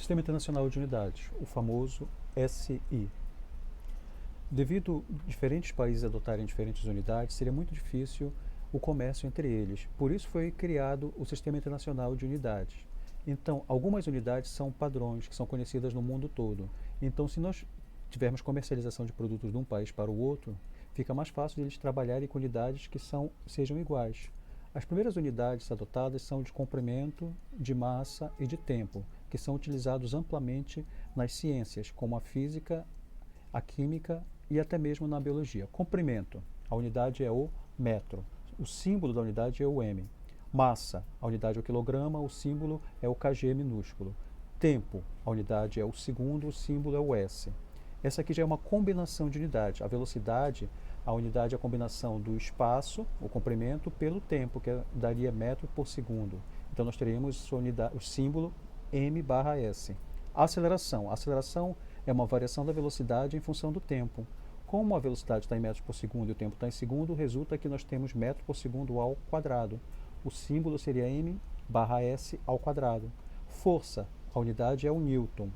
Sistema Internacional de Unidades, o famoso SI. Devido a diferentes países adotarem diferentes unidades, seria muito difícil o comércio entre eles. Por isso foi criado o Sistema Internacional de Unidades. Então, algumas unidades são padrões, que são conhecidas no mundo todo. Então, se nós tivermos comercialização de produtos de um país para o outro, fica mais fácil de eles trabalharem com unidades que sejam iguais. As primeiras unidades adotadas são de comprimento, de massa e de tempo, que são utilizados amplamente nas ciências, como a física, a química e até mesmo na biologia. Comprimento, a unidade é o metro, o símbolo da unidade é o m. Massa, a unidade é o quilograma, o símbolo é o kg minúsculo. Tempo, a unidade é o segundo, o símbolo é o s. Essa aqui já é uma combinação de unidades. A velocidade, a unidade é a combinação do espaço, o comprimento, pelo tempo, que daria metro por segundo. Então nós teríamos o símbolo m/s. A aceleração é uma variação da velocidade em função do tempo. Como a velocidade está em metros por segundo e o tempo está em segundo, resulta que nós temos metro por segundo ao quadrado. O símbolo seria m/s ao quadrado. Força, a unidade é o newton.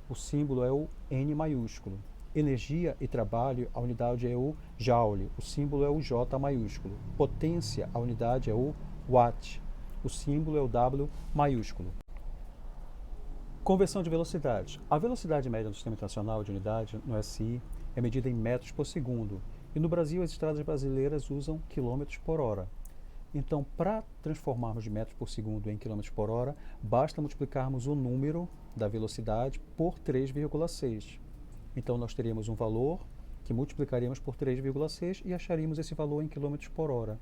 O símbolo é o N maiúsculo. Energia e trabalho, a unidade é o joule. O símbolo é o J maiúsculo. Potência, a unidade é o watt. O símbolo é o W maiúsculo. Conversão de velocidade. A velocidade média do Sistema Internacional de Unidade, no SI, é medida em metros por segundo. E no Brasil, as estradas brasileiras usam quilômetros por hora. Então, para transformarmos de metros por segundo em quilômetros por hora, basta multiplicarmos o número da velocidade por 3,6. Então, nós teríamos um valor que multiplicaríamos por 3,6 e acharíamos esse valor em quilômetros por hora.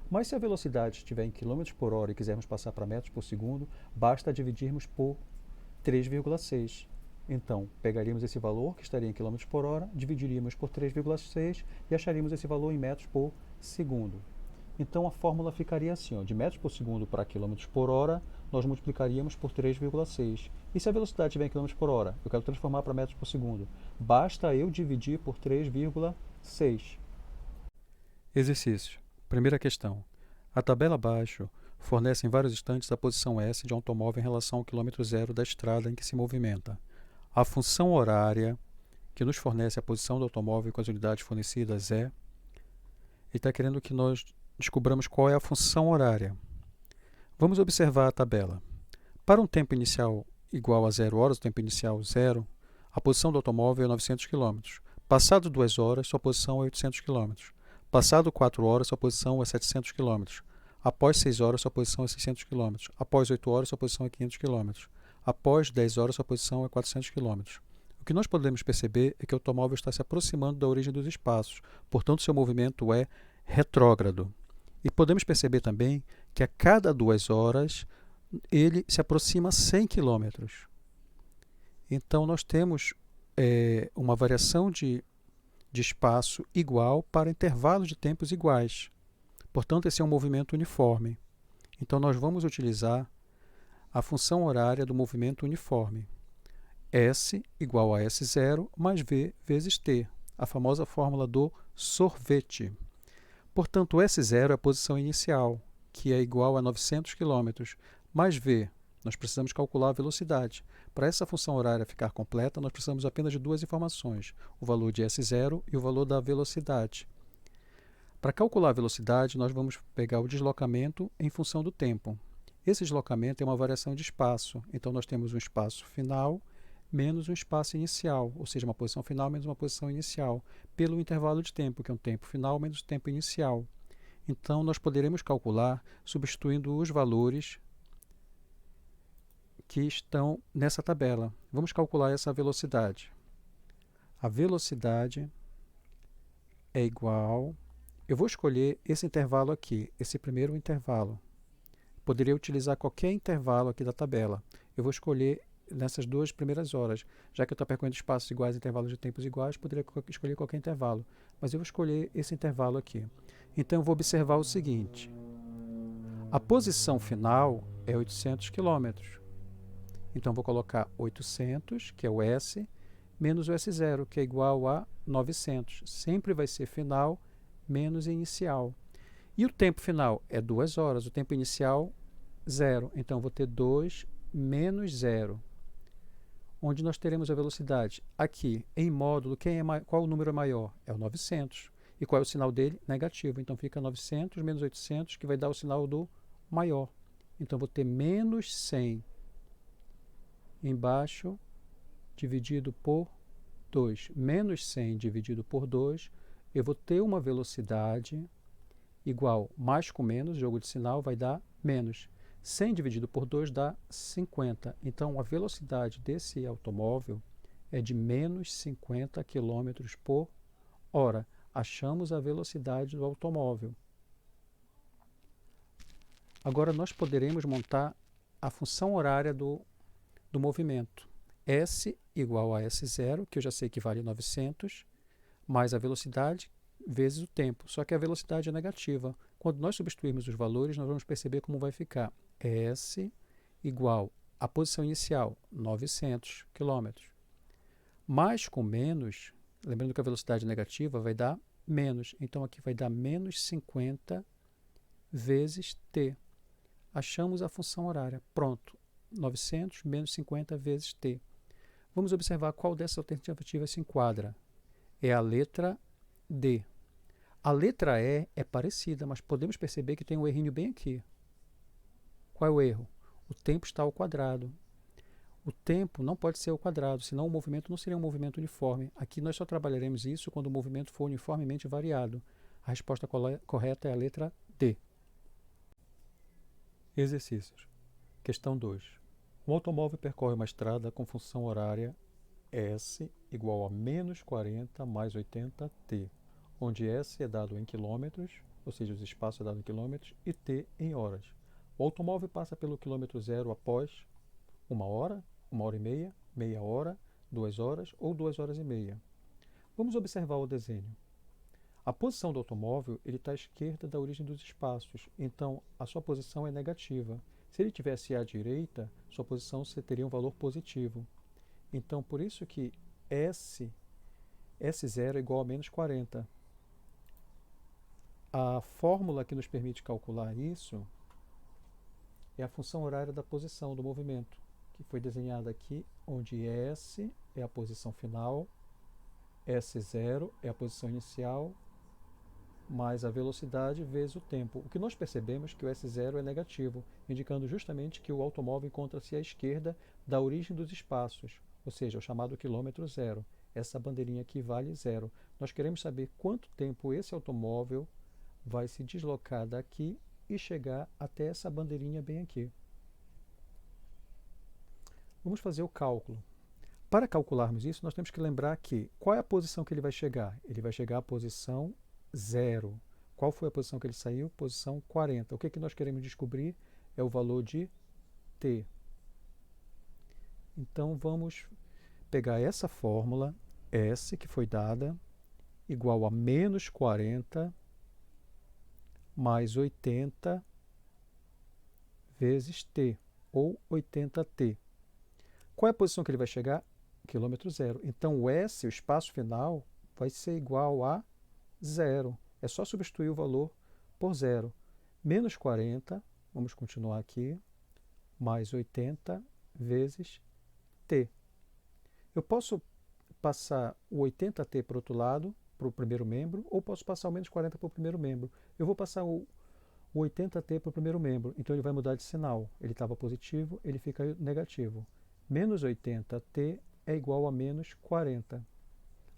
Mas se a velocidade estiver em quilômetros por hora e quisermos passar para metros por segundo, basta dividirmos por 3,6. Então, pegaríamos esse valor, que estaria em quilômetros por hora, dividiríamos por 3,6 e acharíamos esse valor em metros por segundo. Então, a fórmula ficaria assim, de metros por segundo para quilômetros por hora, nós multiplicaríamos por 3,6. E se a velocidade estiver em quilômetros por hora, eu quero transformar para metros por segundo, basta eu dividir por 3,6. Exercício. Primeira questão. A tabela abaixo fornece em vários instantes a posição S de um automóvel em relação ao quilômetro zero da estrada em que se movimenta. A função horária que nos fornece a posição do automóvel com as unidades fornecidas é... Ele está querendo que nós descobramos qual é a função horária. Vamos observar a tabela. Para um tempo inicial igual a 0 horas, o tempo inicial 0, a posição do automóvel é 900 km. Passado 2 horas, sua posição é 800 km. Passado 4 horas, sua posição é 700 km. Após 6 horas, sua posição é 600 km. Após 8 horas, sua posição é 500 km. Após 10 horas, sua posição é 400 km. O que nós podemos perceber é que o automóvel está se aproximando da origem dos espaços, portanto, seu movimento é retrógrado. E podemos perceber também que a cada 2 horas ele se aproxima 100 km. Então, nós temos uma variação de espaço igual para intervalos de tempos iguais. Portanto, esse é um movimento uniforme. Então, nós vamos utilizar a função horária do movimento uniforme. S igual a S0 mais V vezes T, a famosa fórmula do sorvete. Portanto, S0 é a posição inicial, que é igual a 900 km, mais V. Nós precisamos calcular a velocidade. Para essa função horária ficar completa, nós precisamos apenas de duas informações, o valor de S0 e o valor da velocidade. Para calcular a velocidade, nós vamos pegar o deslocamento em função do tempo. Esse deslocamento é uma variação de espaço, então nós temos um espaço final menos um espaço inicial, ou seja, uma posição final menos uma posição inicial, pelo intervalo de tempo, que é um tempo final menos o tempo inicial. Então, nós poderemos calcular substituindo os valores que estão nessa tabela. Vamos calcular essa velocidade. A velocidade é igual... Eu vou escolher esse intervalo aqui, esse primeiro intervalo. Poderia utilizar qualquer intervalo aqui da tabela. Eu vou escolher nessas 2 primeiras horas. Já que eu estou percorrendo espaços iguais, intervalos de tempos iguais, poderia escolher qualquer intervalo. Mas eu vou escolher esse intervalo aqui. Então, eu vou observar o seguinte. A posição final é 800 km. Então, vou colocar 800, que é o S, menos o S0, que é igual a 900. Sempre vai ser final menos inicial. E o tempo final é 2 horas. O tempo inicial, 0. Então, vou ter 2 menos 0. onde nós teremos a velocidade aqui em módulo, qual o número é maior? É o 900. E qual é o sinal dele? Negativo. Então fica 900 menos 800, que vai dar o sinal do maior. Então vou ter menos 100 embaixo dividido por 2. Menos 100 dividido por 2, eu vou ter uma velocidade igual mais com menos, jogo de sinal, vai dar menos. 100 dividido por 2 dá 50. Então, a velocidade desse automóvel é de menos 50 km por hora. Achamos a velocidade do automóvel. Agora, nós poderemos montar a função horária do movimento. S igual a S0, que eu já sei que vale 900, mais a velocidade vezes o tempo. Só que a velocidade é negativa. Quando nós substituirmos os valores, nós vamos perceber como vai ficar. S igual à posição inicial, 900 km. Mais com menos, lembrando que a velocidade negativa vai dar menos. Então, aqui vai dar menos 50 vezes t. Achamos a função horária. Pronto. 900 menos 50 vezes t. Vamos observar qual dessas alternativas se enquadra. É a letra D. A letra E é parecida, mas podemos perceber que tem um errinho bem aqui. Qual é o erro? O tempo está ao quadrado. O tempo não pode ser ao quadrado, senão o movimento não seria um movimento uniforme. Aqui nós só trabalharemos isso quando o movimento for uniformemente variado. A resposta correta é a letra D. Exercícios. Questão 2. Um automóvel percorre uma estrada com função horária S igual a menos 40 mais 80t, onde S é dado em quilômetros, ou seja, os espaços é dado em quilômetros, e t em horas. O automóvel passa pelo quilômetro zero após 1 hora, 1 hora e meia, meia hora, 2 horas ou 2 horas e meia. Vamos observar o desenho. A posição do automóvel está à esquerda da origem dos espaços, então a sua posição é negativa. Se ele estivesse à direita, sua posição teria um valor positivo. Então, por isso que S0 é igual a menos 40. A fórmula que nos permite calcular isso é a função horária da posição do movimento, que foi desenhada aqui, onde S é a posição final, S0 é a posição inicial, mais a velocidade vezes o tempo. O que nós percebemos é que o S0 é negativo, indicando justamente que o automóvel encontra-se à esquerda da origem dos espaços, ou seja, o chamado quilômetro zero. Essa bandeirinha aqui vale zero. Nós queremos saber quanto tempo esse automóvel vai se deslocar daqui e chegar até essa bandeirinha bem aqui. Vamos fazer o cálculo. Para calcularmos isso, nós temos que lembrar que qual é a posição que ele vai chegar? Ele vai chegar à posição 0. Qual foi a posição que ele saiu? Posição 40. O que nós queremos descobrir é o valor de t. Então, vamos pegar essa fórmula, S, que foi dada, igual a menos 40 mais 80 vezes t, ou 80t. Qual é a posição que ele vai chegar? Quilômetro zero. Então, o S, o espaço final, vai ser igual a zero. É só substituir o valor por zero. Menos 40, vamos continuar aqui, mais 80 vezes t. Eu posso passar o 80t para o outro lado, para o primeiro membro, ou posso passar o menos 40 para o primeiro membro. Eu vou passar o 80t para o primeiro membro, então ele vai mudar de sinal. Ele estava positivo, ele fica negativo. Menos 80t é igual a menos 40.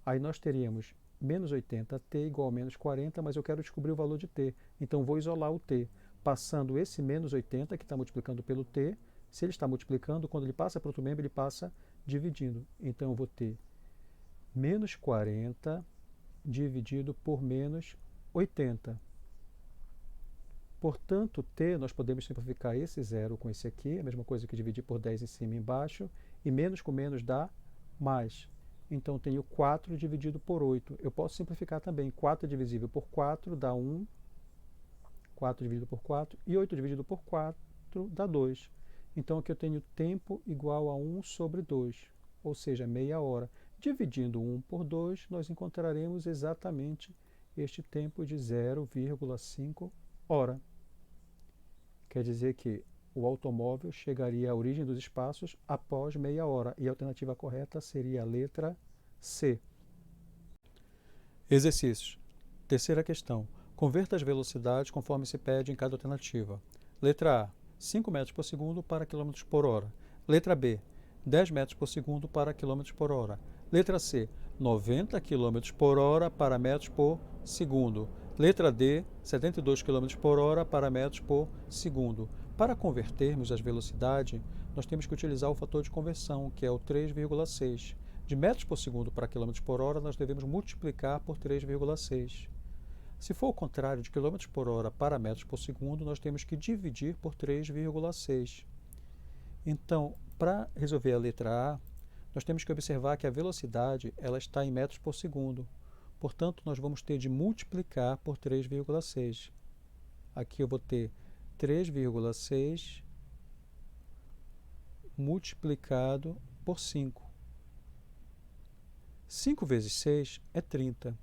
Aí nós teríamos menos 80t igual a menos 40, mas eu quero descobrir o valor de t. Então vou isolar o t, passando esse menos 80, que está multiplicando pelo t. Se ele está multiplicando, quando ele passa para outro membro, ele passa dividindo. Então eu vou ter menos 40 dividido por menos 80. Portanto, t, nós podemos simplificar esse zero com esse aqui, a mesma coisa que dividir por 10 em cima e embaixo, e menos com menos dá mais. Então, tenho 4 dividido por 8. Eu posso simplificar também. 4 divisível por 4 dá 1. 4 dividido por 4. E 8 dividido por 4 dá 2. Então, aqui eu tenho tempo igual a 1 sobre 2, ou seja, meia hora. Dividindo 1 por 2, nós encontraremos exatamente este tempo de 0,5 hora. Quer dizer que o automóvel chegaria à origem dos espaços após meia hora. E a alternativa correta seria a letra C. Exercícios. Terceira questão. Converta as velocidades conforme se pede em cada alternativa. Letra A, 5 metros por segundo para km por hora. Letra B, 10 metros por segundo para km por hora. Letra C, 90 km por hora para metros por segundo. Letra D, 72 km por hora para metros por segundo. Para convertermos as velocidades, nós temos que utilizar o fator de conversão, que é o 3,6. De metros por segundo para km por hora, nós devemos multiplicar por 3,6. Se for o contrário, de km por hora para metros por segundo, nós temos que dividir por 3,6. Então, para resolver a letra A, nós temos que observar que a velocidade ela está em metros por segundo. Portanto, nós vamos ter de multiplicar por 3,6. Aqui eu vou ter 3,6 multiplicado por 5. 5 vezes 6 é 30.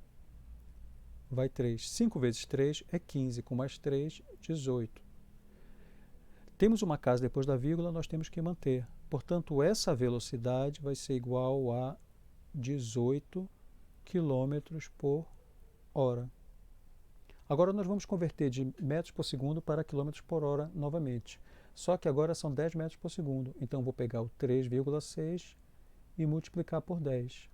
Vai 3. 5 vezes 3 é 15, com mais 3, 18. Temos uma casa depois da vírgula, nós temos que manter. Portanto, essa velocidade vai ser igual a 18 km por hora. Agora nós vamos converter de metros por segundo para quilômetros por hora novamente. Só que agora são 10 metros por segundo. Então, vou pegar o 3,6 e multiplicar por 10.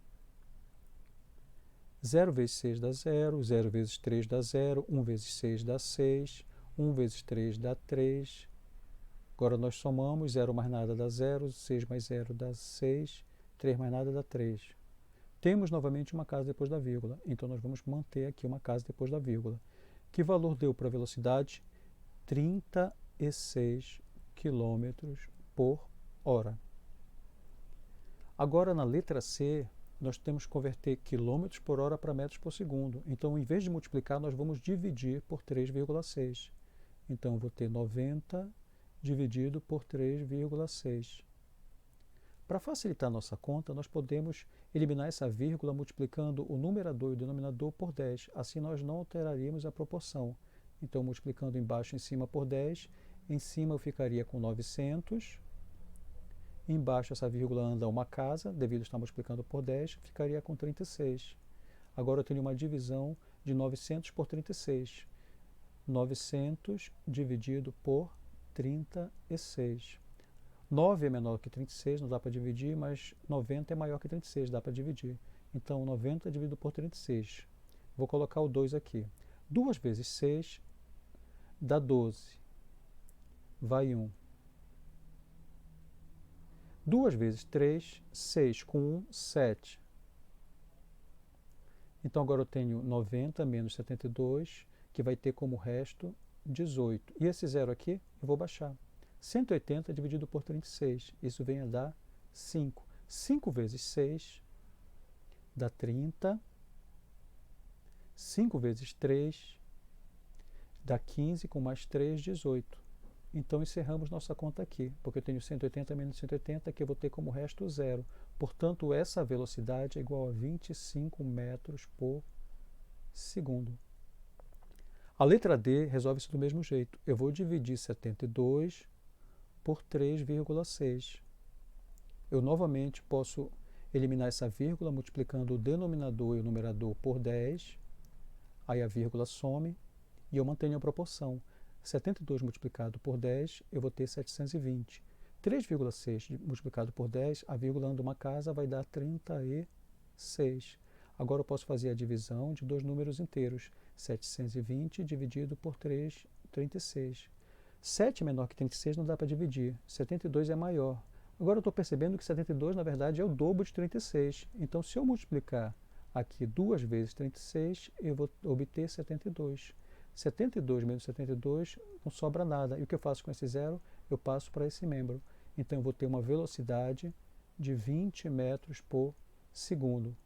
0 vezes 6 dá 0, 0 vezes 3 dá 0, 1 vezes 6 dá 6, 1 vezes 3 dá 3. Agora nós somamos, 0 mais nada dá 0, 6 mais 0 dá 6, 3 mais nada dá 3. Temos novamente uma casa depois da vírgula, então nós vamos manter aqui uma casa depois da vírgula. Que valor deu para a velocidade? 36 km por hora. Agora na letra C, nós temos que converter quilômetros por hora para metros por segundo. Então, em vez de multiplicar, nós vamos dividir por 3,6. Então, eu vou ter 90 dividido por 3,6. Para facilitar a nossa conta, nós podemos eliminar essa vírgula multiplicando o numerador e o denominador por 10. Assim, nós não alteraríamos a proporção. Então, multiplicando embaixo e em cima por 10, em cima eu ficaria com 900. Embaixo essa vírgula anda uma casa, devido a estar multiplicando por 10, ficaria com 36. Agora eu tenho uma divisão de 900 por 36. 900 dividido por 36. 9 é menor que 36, não dá para dividir, mas 90 é maior que 36, dá para dividir. Então, 90 dividido por 36. Vou colocar o 2 aqui. 2 vezes 6 dá 12. Vai 1. 2 vezes 3, 6. Com 1, 7. Então, agora eu tenho 90 menos 72, que vai ter como resto 18. E esse zero aqui, eu vou baixar. 180 dividido por 36. Isso vem a dar 5. 5 vezes 6 dá 30. 5 vezes 3 dá 15, com mais 3, 18. Então, encerramos nossa conta aqui, porque eu tenho 180 menos 180, que eu vou ter como resto zero. Portanto, essa velocidade é igual a 25 metros por segundo. A letra D resolve isso do mesmo jeito. Eu vou dividir 72 por 3,6. Eu novamente posso eliminar essa vírgula multiplicando o denominador e o numerador por 10. Aí a vírgula some e eu mantenho a proporção. 72 multiplicado por 10, eu vou ter 720. 3,6 multiplicado por 10, a vírgula anda uma casa, vai dar 36. Agora eu posso fazer a divisão de dois números inteiros. 720 dividido por 3, 36. 7 menor que 36 não dá para dividir. 72 é maior. Agora eu estou percebendo que 72, na verdade, é o dobro de 36. Então, se eu multiplicar aqui 2 vezes 36, eu vou obter 72. 72 menos 72 não sobra nada. E o que eu faço com esse zero? Eu passo para esse membro. Então, eu vou ter uma velocidade de 20 metros por segundo.